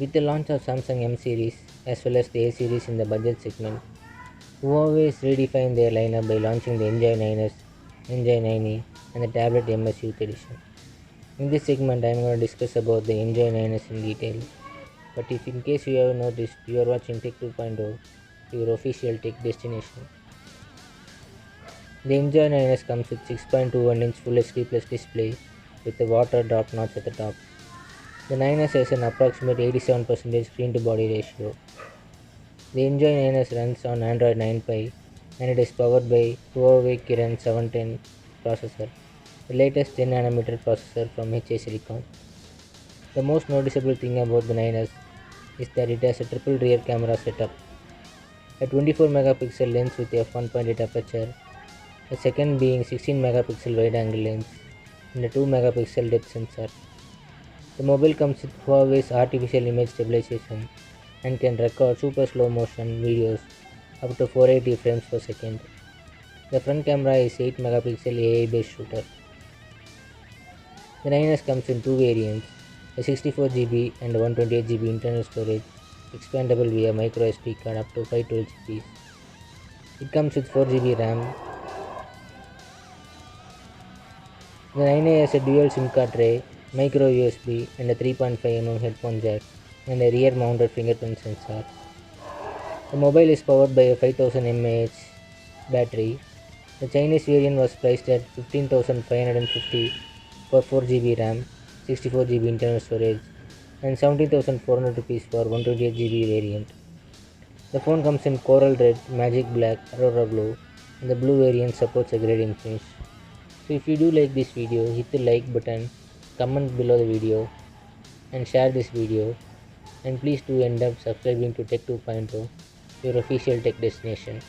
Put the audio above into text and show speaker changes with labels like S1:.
S1: With the launch of Samsung M series as well as the A series in the budget segment, Huawei has redefined their lineup by launching the Enjoy 9s, Enjoy 9e, and the tablet MS Youth Edition. In this segment, I am going to discuss about the Enjoy 9s in detail. But if in case you have noticed, you are watching Tech 2.0, your official tech destination. The Enjoy 9s comes with 6.21-inch Full HD Plus display with a water drop notch at the top. The 9s has an approximate 87% screen to body ratio. The Enjoy 9s runs on Android 9 Pie and it is powered by Huawei Kirin 710 processor, the latest 10nm processor from HiSilicon. The most noticeable thing about the 9s is that it has a triple rear camera setup. A 24 megapixel lens with f1.8 aperture, the second being 16 megapixel wide angle lens, and a 2 megapixel depth sensor. The mobile comes with Huawei's artificial image stabilization and can record super slow motion videos up to 480 frames per second. The front camera is 8 megapixel AI based shooter. The 9s comes in two variants, a 64GB and a 128GB internal storage, expandable via micro SD card up to 512GB. It comes with 4GB RAM. The 9A has a dual SIM card tray, micro USB and a 3.5mm headphone jack and a rear mounted fingerprint sensor. The mobile is powered by a 5000 mAh battery. The Chinese variant was priced at 15,550 for 4GB RAM, 64GB internal storage and 17,400 rupees for 128GB variant. The phone comes in coral red, magic black, aurora blue and the blue variant supports a gradient finish. So if you do like this video, hit the like button, comment below the video and share this video, and please do end up subscribing to Tech 2.0, your official tech destination.